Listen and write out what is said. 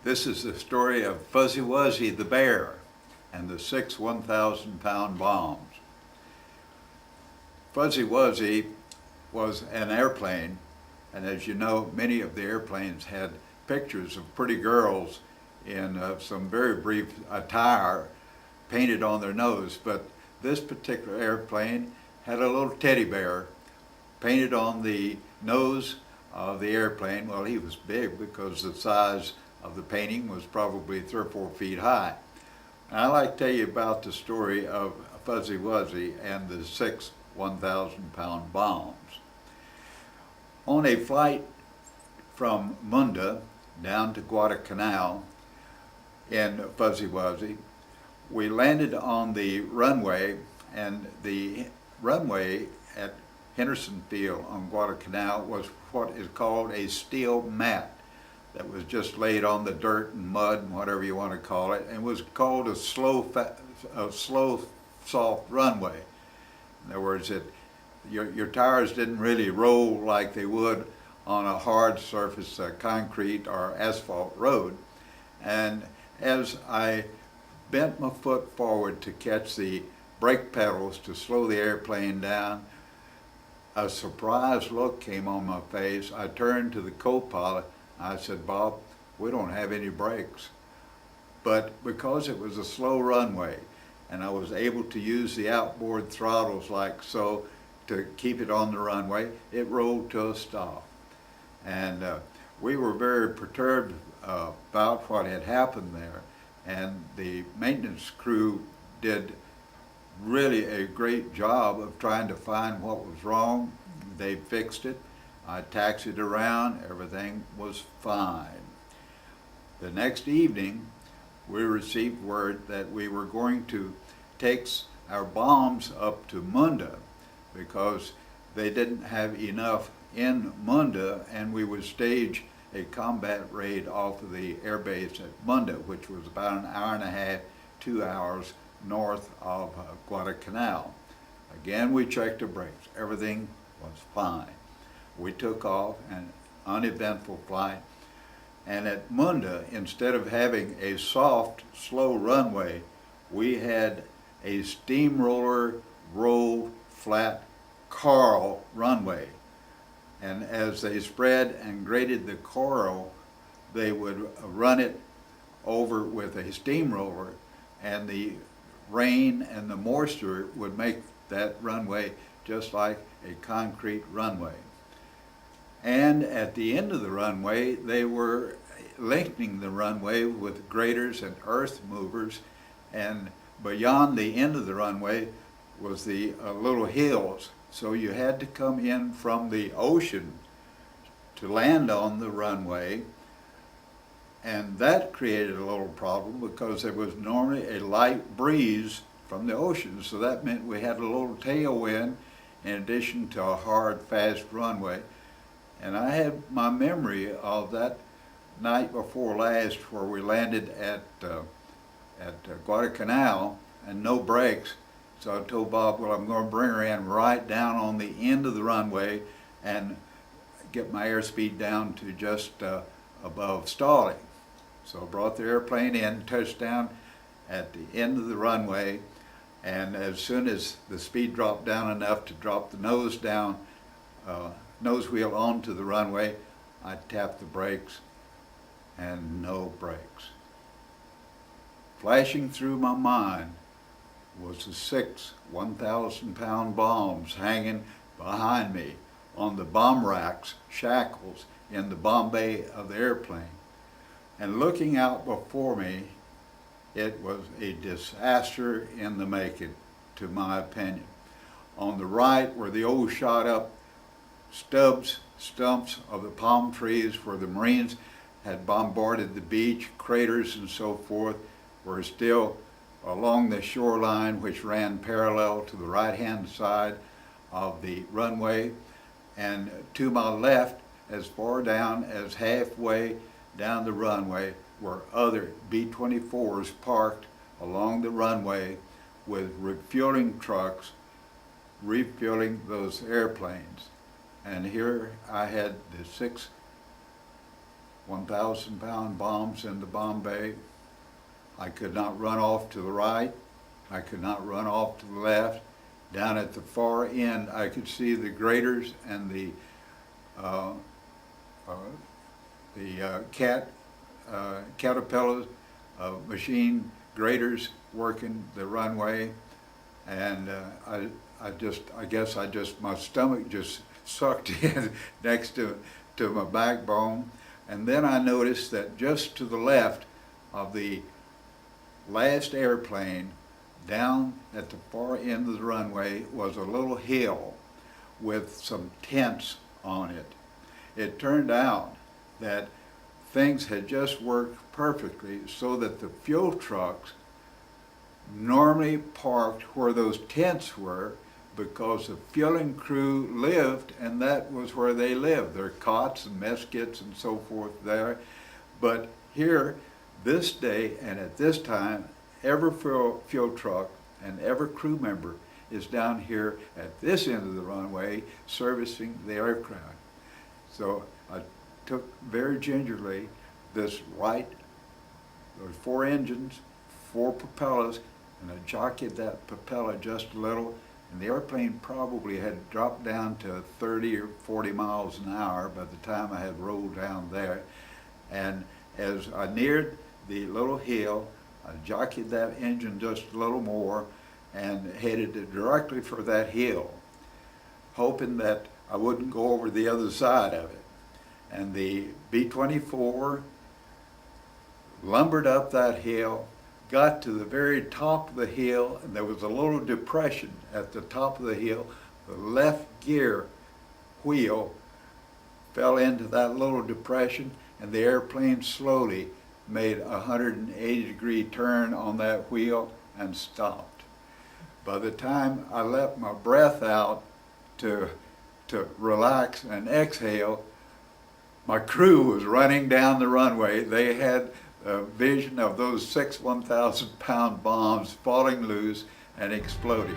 This is the story of Fuzzy Wuzzy the bear and the 6 1,000-pound bombs. Fuzzy Wuzzy was an airplane, and as you know, many of the airplanes had pictures of pretty girls in some very brief attire painted on their nose, but this particular airplane had a little teddy bear painted on the nose of the airplane. Well, he was big because the size of the painting was probably 3 or 4 feet high. And I'd like to tell you about the story of Fuzzy Wuzzy and the 6 1,000-pound bombs. On a flight from Munda down to Guadalcanal in Fuzzy Wuzzy, we landed on the runway, and the runway at Henderson Field on Guadalcanal was what is called a steel mat that was just laid on the dirt and mud and whatever you want to call it, and was called a slow soft runway. In other words, your tires didn't really roll like they would on a hard surface, concrete or asphalt road. And as I bent my foot forward to catch the brake pedals to slow the airplane down, a surprised look came on my face. I turned to the co-pilot. I said, "Bob, we don't have any brakes." But because it was a slow runway and I was able to use the outboard throttles like so to keep it on the runway, it rolled to a stop. And we were very perturbed about what had happened there. And the maintenance crew did really a great job of trying to find what was wrong. They fixed it. I taxied around, everything was fine. The next evening, we received word that we were going to take our bombs up to Munda because they didn't have enough in Munda, and we would stage a combat raid off of the air base at Munda, which was about an hour and a half, 2 hours north of Guadalcanal. Again, we checked the brakes. Everything was fine. We took off, an uneventful flight, and at Munda, instead of having a soft, slow runway, we had a steamroller roll flat coral runway. And as they spread and graded the coral, they would run it over with a steamroller, and the rain and the moisture would make that runway just like a concrete runway. And at the end of the runway, they were lengthening the runway with graders and earth movers, and beyond the end of the runway was the little hills. So you had to come in from the ocean to land on the runway, and that created a little problem because there was normally a light breeze from the ocean, so that meant we had a little tailwind in addition to a hard, fast runway. And I had my memory of that night before last where we landed at Guadalcanal and no brakes. So I told Bob, well, I'm going to bring her in right down on the end of the runway and get my airspeed down to just above stalling. So I brought the airplane in, touched down at the end of the runway, and as soon as the speed dropped down enough to drop the nose down, nose wheel onto the runway, I tapped the brakes, and no brakes. Flashing through my mind was the 6 1,000-pound bombs hanging behind me on the bomb racks, shackles, in the bomb bay of the airplane. And looking out before me, it was a disaster in the making, to my opinion. On the right were the old shot up stumps of the palm trees where the Marines had bombarded the beach, craters and so forth were still along the shoreline, which ran parallel to the right-hand side of the runway. And to my left, as far down as halfway down the runway, were other B-24s parked along the runway with refueling trucks refueling those airplanes. And here I had the 6 1,000-pound bombs into Bombay. I could not run off to the right. I could not run off to the left. Down at the far end, I could see the graders and the Caterpillars, machine graders working the runway, and I guess my stomach just sucked in next to my backbone. And then I noticed that just to the left of the last airplane, down at the far end of the runway, was a little hill with some tents on it. It turned out that things had just worked perfectly so that the fuel trucks normally parked where those tents were, because the fueling crew lived, and that was where they lived, their cots and mess kits and so forth there. But here, this day and at this time, every fuel truck and every crew member is down here at this end of the runway servicing the aircraft. So I took very gingerly this right, there were 4 engines, 4 propellers, and I jockeyed that propeller just a little, and the airplane probably had dropped down to 30 or 40 miles an hour by the time I had rolled down there. And as I neared the little hill, I jockeyed that engine just a little more and headed it directly for that hill, hoping that I wouldn't go over the other side of it. And the B-24 lumbered up that hill, got to the very top of the hill, and there was a little depression at the top of the hill. The left gear wheel fell into that little depression, and the airplane slowly made a 180-degree turn on that wheel and stopped. By the time I let my breath out to relax and exhale, my crew was running down the runway. They had a vision of those 6 1,000-pound bombs falling loose and exploding.